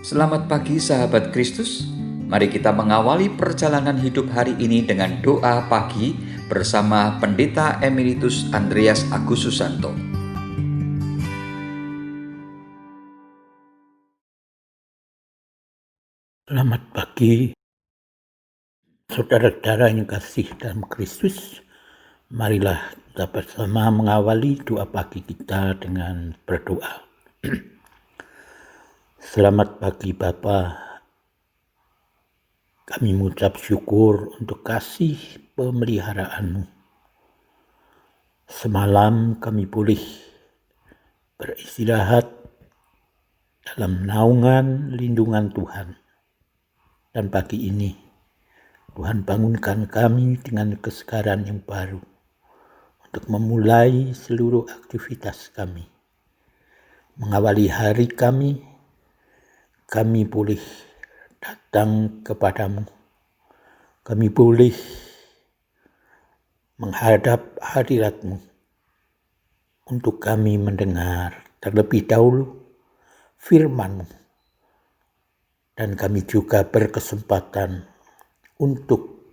Selamat pagi sahabat Kristus. Mari kita mengawali perjalanan hidup hari ini dengan doa pagi bersama Pendeta Emeritus Andreas Agus Susanto. Selamat pagi, saudara-saudara yang kasih dalam Kristus. Marilah kita bersama mengawali doa pagi kita dengan berdoa. Selamat pagi Bapa. Kami mengucap syukur untuk kasih pemeliharaan-Mu. Semalam kami boleh beristirahat dalam naungan lindungan Tuhan. Dan pagi ini Tuhan bangunkan kami dengan kesegaran yang baru untuk memulai seluruh aktivitas kami. Mengawali hari kami boleh datang kepadamu. Kami boleh menghadap hadirat-Mu untuk kami mendengar terlebih dahulu firman-Mu. Dan kami juga berkesempatan untuk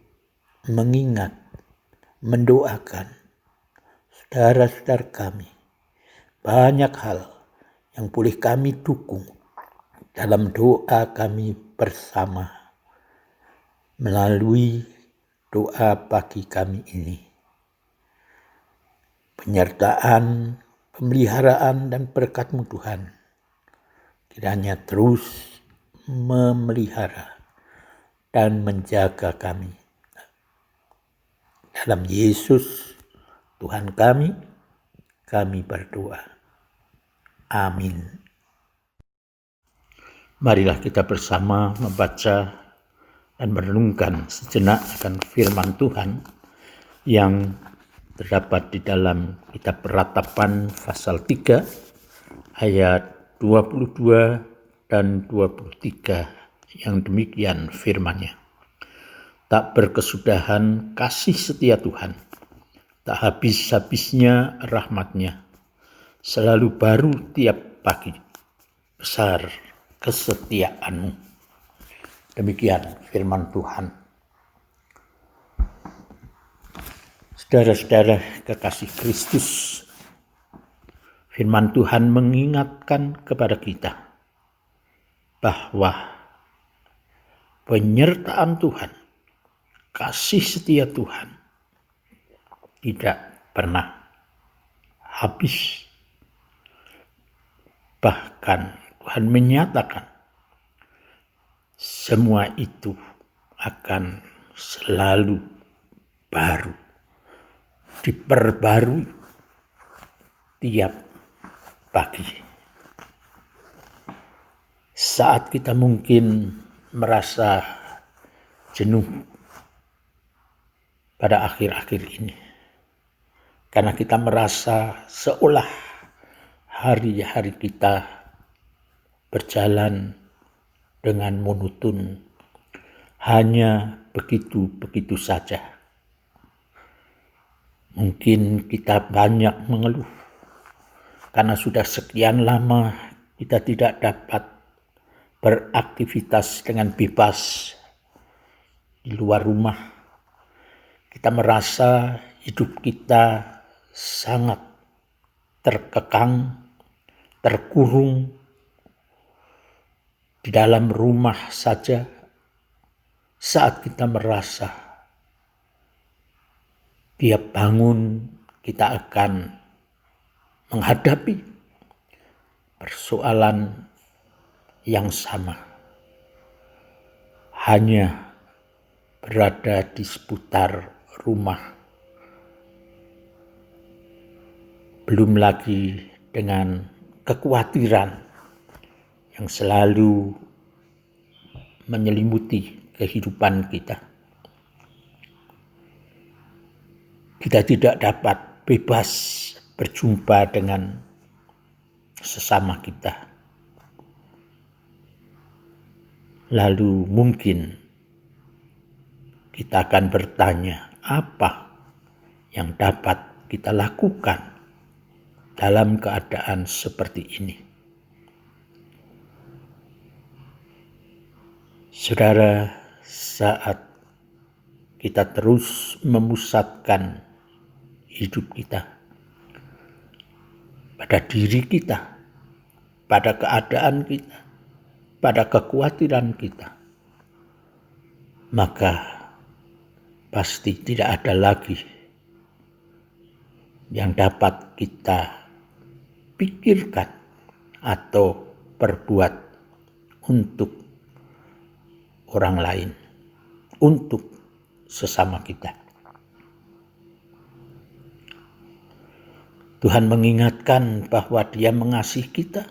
mengingat, mendoakan saudara-saudara kami. Banyak hal yang boleh kami dukung dalam doa kami bersama melalui doa pagi kami ini. Penyertaan, pemeliharaan dan berkat-Mu Tuhan kiranya terus memelihara dan menjaga kami. Dalam Yesus Tuhan kami berdoa. Amin. Marilah kita bersama membaca dan merenungkan sejenak akan firman Tuhan yang terdapat di dalam kitab Ratapan pasal 3 ayat 22 dan 23 yang demikian firman-Nya. Tak berkesudahan kasih setia Tuhan, tak habis-habisnya rahmat-Nya, selalu baru tiap pagi, besar kesetiaan-Mu. Demikian firman Tuhan. Saudara-saudara kekasih Kristus, firman Tuhan mengingatkan kepada kita bahwa penyertaan Tuhan, kasih setia Tuhan tidak pernah habis. Bahkan Tuhan menyatakan semua itu akan selalu baru, diperbarui tiap pagi. Saat kita mungkin merasa jenuh pada akhir-akhir ini, karena kita merasa seolah hari-hari kita berjalan dengan monoton, hanya begitu-begitu saja. Mungkin kita banyak mengeluh karena sudah sekian lama kita tidak dapat beraktivitas dengan bebas di luar rumah. Kita merasa hidup kita sangat terkekang, terkurung di dalam rumah saja. Saat kita merasa tiap bangun kita akan menghadapi persoalan yang sama, hanya berada di seputar rumah. Belum lagi dengan kekhawatiran yang selalu menyelimuti kehidupan kita. Kita tidak dapat bebas berjumpa dengan sesama kita. Lalu mungkin kita akan bertanya, apa yang dapat kita lakukan dalam keadaan seperti ini? Saudara, saat kita terus memusatkan hidup kita pada diri kita, pada keadaan kita, pada kekhawatiran kita, maka pasti tidak ada lagi yang dapat kita pikirkan atau perbuat untuk orang lain, untuk sesama kita. Tuhan mengingatkan bahwa Dia mengasihi kita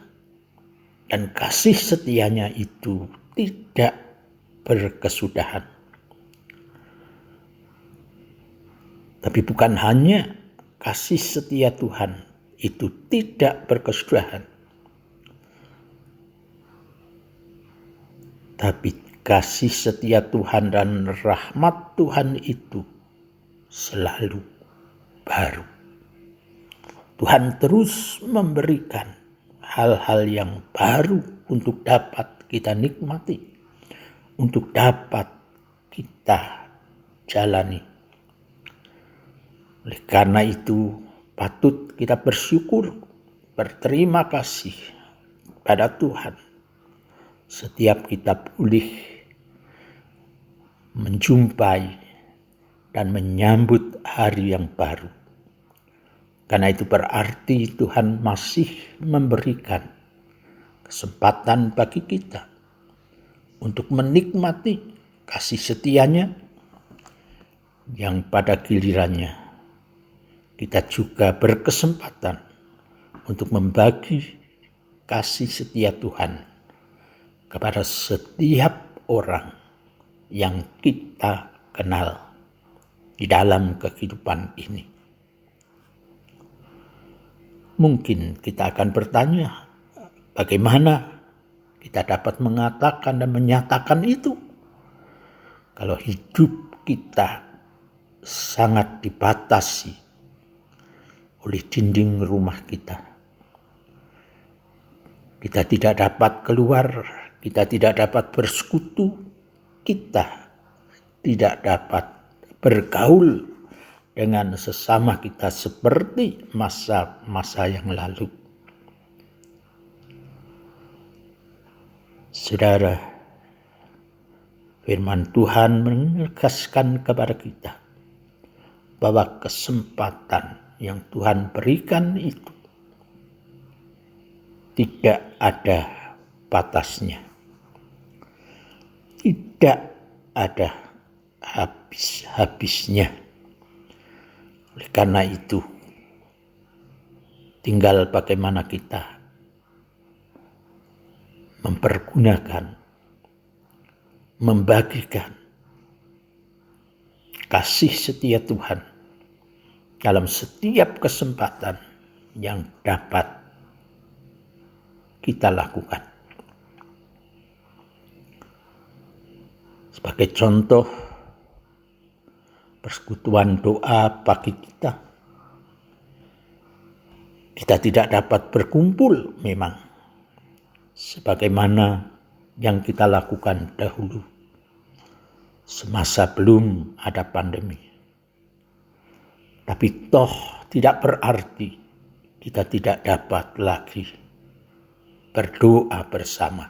dan kasih setianya itu tidak berkesudahan. Tapi bukan hanya kasih setia Tuhan itu tidak berkesudahan, tapi kasih setia Tuhan dan rahmat Tuhan itu selalu baru. Tuhan terus memberikan hal-hal yang baru untuk dapat kita nikmati, untuk dapat kita jalani. Oleh karena itu patut kita bersyukur, berterima kasih pada Tuhan setiap kita boleh menjumpai dan menyambut hari yang baru. Karena itu berarti Tuhan masih memberikan kesempatan bagi kita untuk menikmati kasih setianya yang pada gilirannya kita juga berkesempatan untuk membagi kasih setia Tuhan kepada setiap orang yang kita kenal di dalam kehidupan ini. Mungkin kita akan bertanya, bagaimana kita dapat mengatakan dan menyatakan itu kalau hidup kita sangat dibatasi oleh dinding rumah kita. Kita tidak dapat keluar, kita tidak dapat bersekutu, kita tidak dapat bergaul dengan sesama kita seperti masa-masa yang lalu. Saudara, firman Tuhan menegaskan kepada kita bahwa kesempatan yang Tuhan berikan itu tidak ada batasnya, tidak ada habis-habisnya. Oleh karena itu, tinggal bagaimana kita mempergunakan, membagikan kasih setia Tuhan dalam setiap kesempatan yang dapat kita lakukan. Sebagai contoh, persekutuan doa pagi kita. Kita tidak dapat berkumpul memang sebagaimana yang kita lakukan dahulu semasa belum ada pandemi. Tapi toh tidak berarti kita tidak dapat lagi berdoa bersama.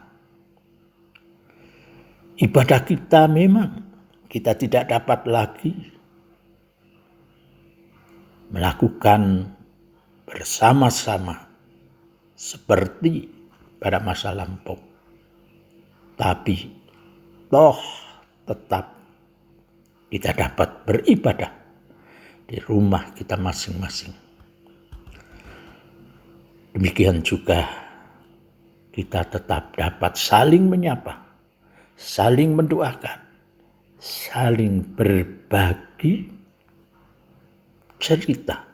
Ibadah kita memang kita tidak dapat lagi melakukan bersama-sama seperti pada masa lampau. Tapi toh tetap kita dapat beribadah di rumah kita masing-masing. Demikian juga kita tetap dapat saling menyapa, saling mendoakan, saling berbagi cerita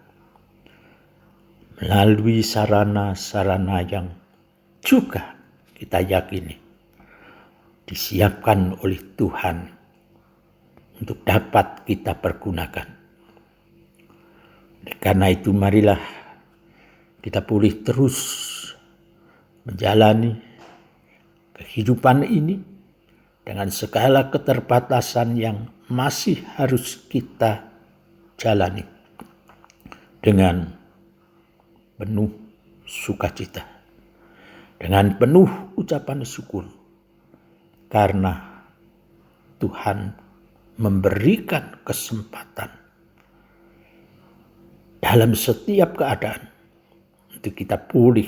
melalui sarana-sarana yang juga kita yakini disiapkan oleh Tuhan untuk dapat kita pergunakan. Karena itu marilah kita boleh terus menjalani kehidupan ini dengan segala keterbatasan yang masih harus kita jalani dengan penuh sukacita, dengan penuh ucapan syukur, karena Tuhan memberikan kesempatan dalam setiap keadaan untuk kita pulih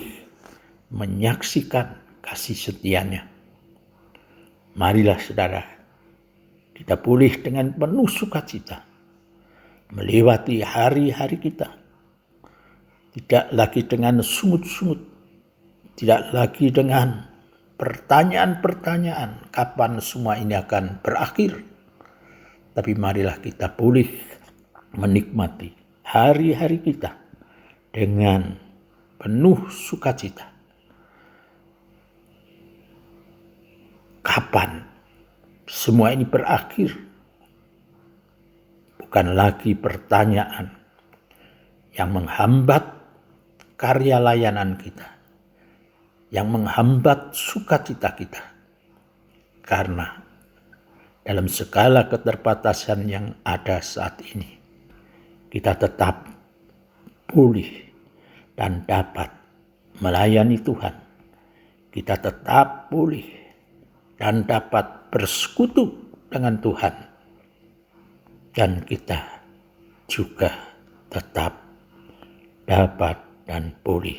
menyaksikan kasih setia-Nya. Marilah saudara, kita pulih dengan penuh sukacita, melewati hari-hari kita, tidak lagi dengan sungut-sungut, tidak lagi dengan pertanyaan-pertanyaan kapan semua ini akan berakhir. Tapi marilah kita pulih menikmati hari-hari kita dengan penuh sukacita. Kapan semua ini berakhir? Bukan lagi pertanyaan yang menghambat karya layanan kita, yang menghambat sukacita kita. Karena dalam segala keterbatasan yang ada saat ini, kita tetap pulih dan dapat melayani Tuhan. Kita tetap pulih dan dapat bersekutu dengan Tuhan. Dan kita juga tetap dapat dan pulih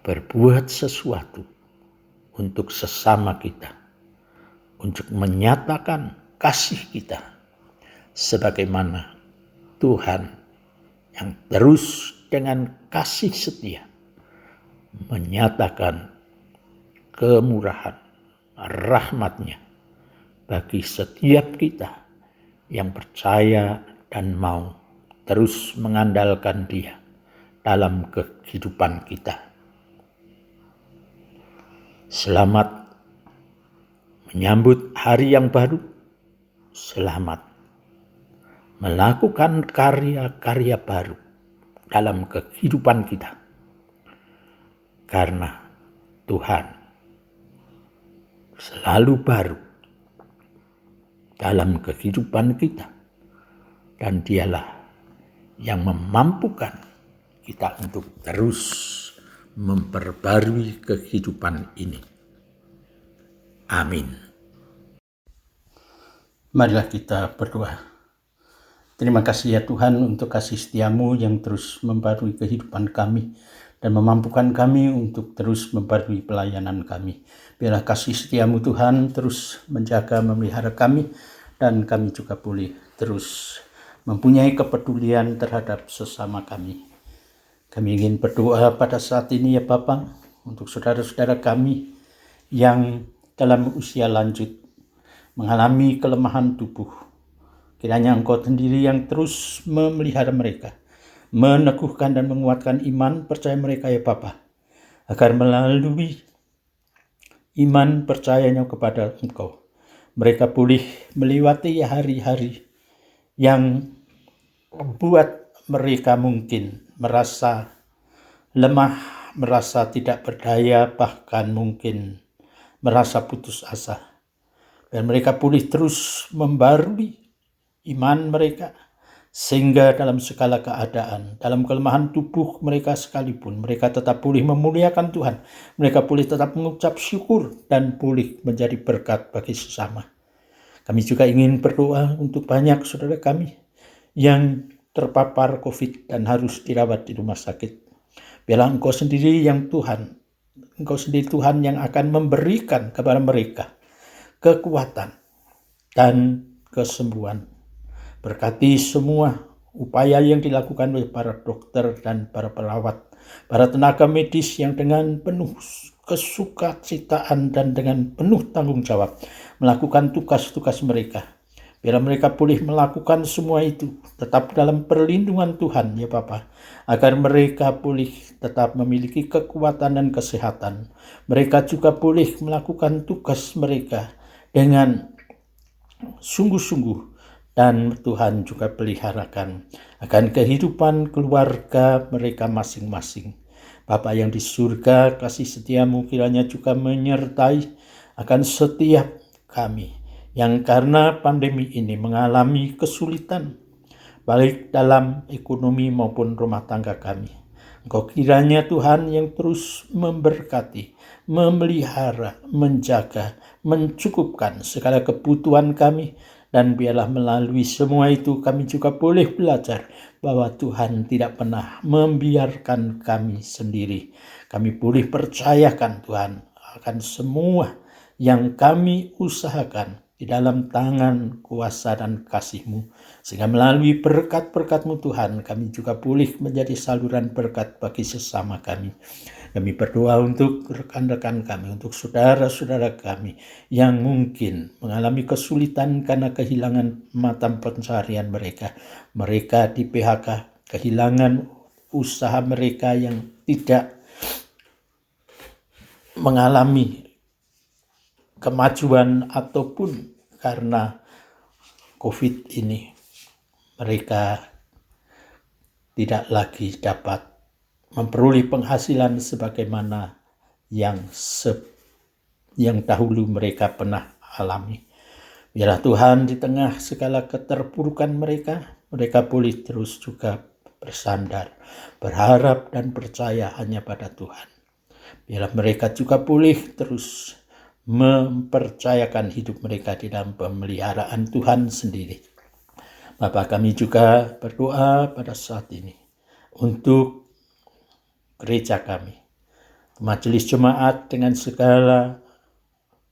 berbuat sesuatu untuk sesama kita, untuk menyatakan kasih kita sebagaimana Tuhan yang terus dengan kasih setia menyatakan kemurahan rahmat-Nya bagi setiap kita yang percaya dan mau terus mengandalkan Dia dalam kehidupan kita. Selamat menyambut hari yang baru. Selamat melakukan karya-karya baru dalam kehidupan kita. Karena Tuhan selalu baru dalam kehidupan kita. Dan Dialah yang memampukan kita untuk terus memperbarui kehidupan ini. Amin. Marilah kita berdoa. Terima kasih ya Tuhan untuk kasih setia-Mu yang terus membarui kehidupan kami dan memampukan kami untuk terus membarui pelayanan kami. Biarlah kasih setia-Mu Tuhan terus menjaga, memelihara kami, dan kami juga boleh terus mempunyai kepedulian terhadap sesama kami. Kami ingin berdoa pada saat ini ya Bapa, untuk saudara-saudara kami yang dalam usia lanjut mengalami kelemahan tubuh. Kiranya Engkau sendiri yang terus memelihara mereka, meneguhkan dan menguatkan iman percaya mereka ya Bapa, agar melalui iman percayanya kepada Engkau, mereka boleh melewati hari-hari yang membuat mereka mungkin merasa lemah, merasa tidak berdaya, bahkan mungkin merasa putus asa. Dan mereka boleh terus membarui iman mereka, sehingga dalam segala keadaan, dalam kelemahan tubuh mereka sekalipun, mereka tetap boleh memuliakan Tuhan. Mereka boleh tetap mengucap syukur dan boleh menjadi berkat bagi sesama. Kami juga ingin berdoa untuk banyak saudara kami yang terpapar COVID dan harus dirawat di rumah sakit. Biarlah Engkau sendiri yang Tuhan, Engkau sendiri Tuhan yang akan memberikan kepada mereka kekuatan dan kesembuhan. Berkati semua upaya yang dilakukan oleh para dokter dan para perawat, para tenaga medis yang dengan penuh kesukacitaan dan dengan penuh tanggung jawab melakukan tugas-tugas mereka. Biar mereka boleh melakukan semua itu tetap dalam perlindungan Tuhan ya Bapa, agar mereka boleh tetap memiliki kekuatan dan kesehatan. Mereka juga boleh melakukan tugas mereka dengan sungguh-sungguh, dan Tuhan juga peliharakan akan kehidupan keluarga mereka masing-masing. Bapa yang di surga, kasih setia-Mu kiranya juga menyertai akan setiap kami yang karena pandemi ini mengalami kesulitan baik dalam ekonomi maupun rumah tangga kami. Engkau kiranya Tuhan yang terus memberkati, memelihara, menjaga, mencukupkan segala kebutuhan kami. Dan biarlah melalui semua itu kami juga boleh belajar bahwa Tuhan tidak pernah membiarkan kami sendiri. Kami boleh percayakan Tuhan akan semua yang kami usahakan di dalam tangan kuasa dan kasih-Mu. Sehingga melalui berkat-berkat-Mu Tuhan, kami juga boleh menjadi saluran berkat bagi sesama kami. Kami berdoa untuk rekan-rekan kami, untuk saudara-saudara kami yang mungkin mengalami kesulitan karena kehilangan mata pencaharian mereka. Mereka di PHK, kehilangan usaha mereka yang tidak mengalami kemajuan ataupun karena COVID ini mereka tidak lagi dapat memperoleh penghasilan sebagaimana yang dahulu mereka pernah alami. Biarlah Tuhan di tengah segala keterpurukan mereka boleh terus juga bersandar, berharap dan percaya hanya pada Tuhan. Biarlah mereka juga boleh terus mempercayakan hidup mereka di dalam pemeliharaan Tuhan sendiri. Bapa, kami juga berdoa pada saat ini untuk gereja kami, majelis jemaat dengan segala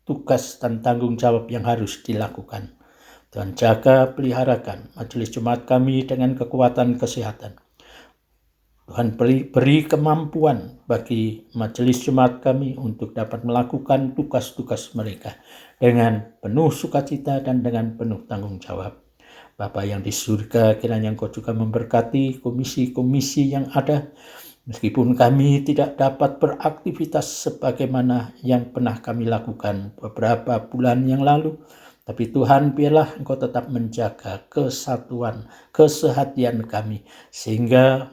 tugas dan tanggung jawab yang harus dilakukan. Tuhan jaga, peliharakan majelis jemaat kami dengan kekuatan kesehatan. Tuhan beri kemampuan bagi majelis jemaat kami untuk dapat melakukan tugas-tugas mereka dengan penuh sukacita dan dengan penuh tanggung jawab. Bapa yang di surga, kiranya Engkau juga memberkati komisi-komisi yang ada. Meskipun kami tidak dapat beraktivitas sebagaimana yang pernah kami lakukan beberapa bulan yang lalu, tapi Tuhan biarlah Engkau tetap menjaga kesatuan, kesehatian kami, sehingga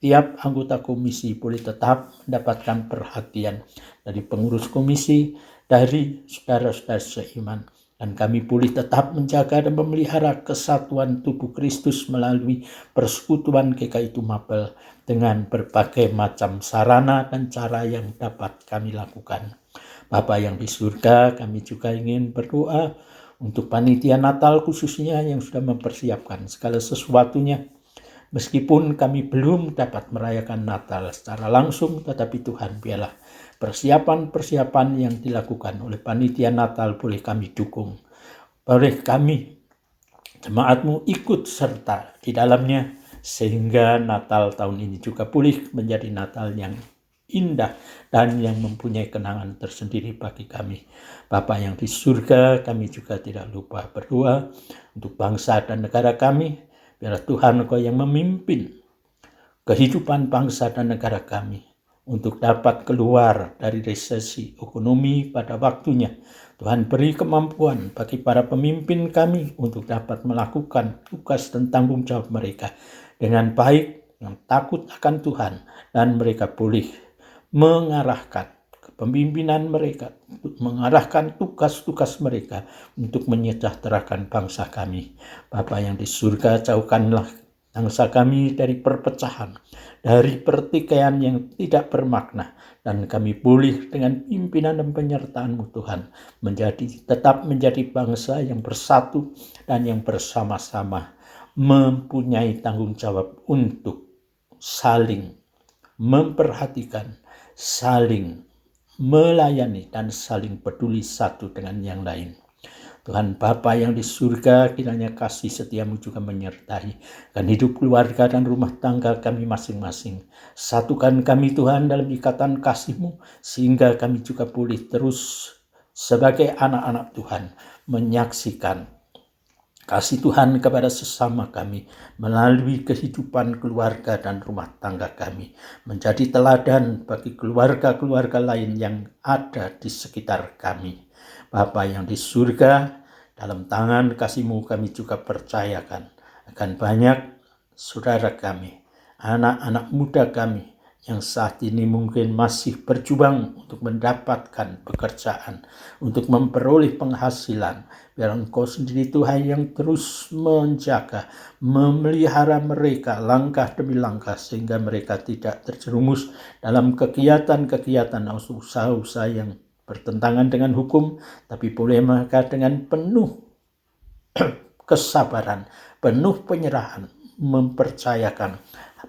tiap anggota komisi boleh tetap mendapatkan perhatian dari pengurus komisi, dari saudara-saudara seiman. Dan kami boleh tetap menjaga dan memelihara kesatuan tubuh Kristus melalui persekutuan GKI Tumapel dengan berbagai macam sarana dan cara yang dapat kami lakukan. Bapa yang di surga, kami juga ingin berdoa untuk panitia Natal khususnya yang sudah mempersiapkan segala sesuatunya. Meskipun kami belum dapat merayakan Natal secara langsung, tetapi Tuhan biarlah persiapan-persiapan yang dilakukan oleh panitia Natal boleh kami dukung. Boleh kami, jemaat-Mu, ikut serta di dalamnya, sehingga Natal tahun ini juga boleh menjadi Natal yang indah dan yang mempunyai kenangan tersendiri bagi kami. Bapa yang di surga, kami juga tidak lupa berdoa untuk bangsa dan negara kami. Biarlah Tuhan Engkau yang memimpin kehidupan bangsa dan negara kami untuk dapat keluar dari resesi ekonomi pada waktunya. Tuhan beri kemampuan bagi para pemimpin kami untuk dapat melakukan tugas dan tanggung jawab mereka dengan baik, yang takut akan Tuhan, dan mereka boleh mengarahkan kepemimpinan mereka, mengarahkan tugas-tugas mereka untuk menyejahterakan bangsa kami. Bapa yang di surga, jauhkanlah bangsa kami dari perpecahan, dari pertikaian yang tidak bermakna, dan kami boleh dengan pimpinan dan penyertaan-Mu Tuhan tetap menjadi bangsa yang bersatu dan yang bersama-sama mempunyai tanggung jawab untuk saling memperhatikan, saling melayani, dan saling peduli satu dengan yang lain. Tuhan Bapa yang di surga, kiranya kasih setia-Mu juga menyertai dan hidup keluarga dan rumah tangga kami masing-masing. Satukan kami Tuhan dalam ikatan kasih-Mu, sehingga kami juga boleh terus sebagai anak-anak Tuhan menyaksikan kasih Tuhan kepada sesama kami melalui kehidupan keluarga dan rumah tangga kami, menjadi teladan bagi keluarga-keluarga lain yang ada di sekitar kami. Bapa yang di surga, dalam tangan kasih-Mu kami juga percayakan akan banyak saudara kami, anak-anak muda kami yang saat ini mungkin masih berjuang untuk mendapatkan pekerjaan, untuk memperoleh penghasilan. Biar Engkau sendiri Tuhan yang terus menjaga, memelihara mereka langkah demi langkah, sehingga mereka tidak terjerumus dalam kegiatan-kegiatan usaha-usaha yang bertentangan dengan hukum, tapi boleh mereka dengan penuh kesabaran, penuh penyerahan, mempercayakan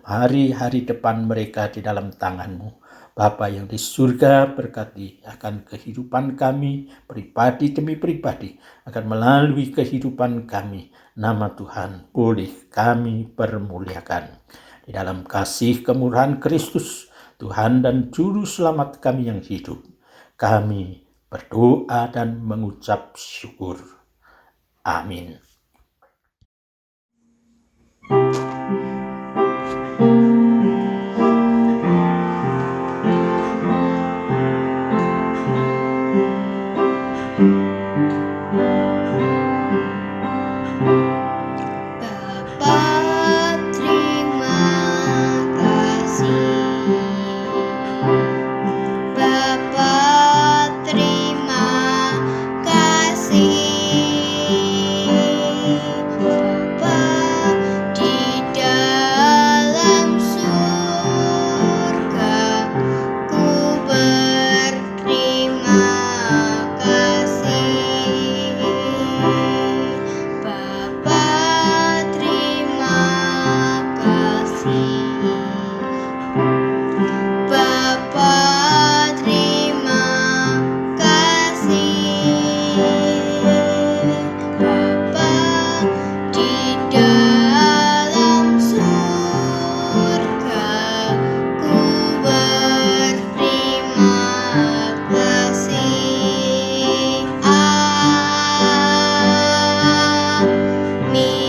hari-hari depan mereka di dalam tangan-Mu. Bapa yang di surga, berkati akan kehidupan kami, pribadi demi pribadi, akan melalui kehidupan kami, nama Tuhan boleh kami permuliakan. Di dalam kasih kemurahan Kristus, Tuhan dan Juru Selamat kami yang hidup, kami berdoa dan mengucap syukur. Amin. Bapa, terima kasih. Bapa, terima kasih. Bapa di dalam surga, ku berterima kasih. Bapa, terima kasih. Bapa, terima kasih. Bapa di dalam surga, ku berterima kasih. Amin.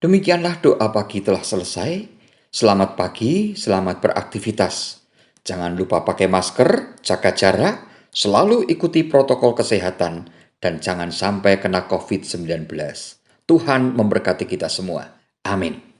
Demikianlah doa pagi telah selesai. Selamat pagi, selamat beraktivitas. Jangan lupa pakai masker, jaga jarak, selalu ikuti protokol kesehatan, dan jangan sampai kena COVID-19. Tuhan memberkati kita semua. Amin.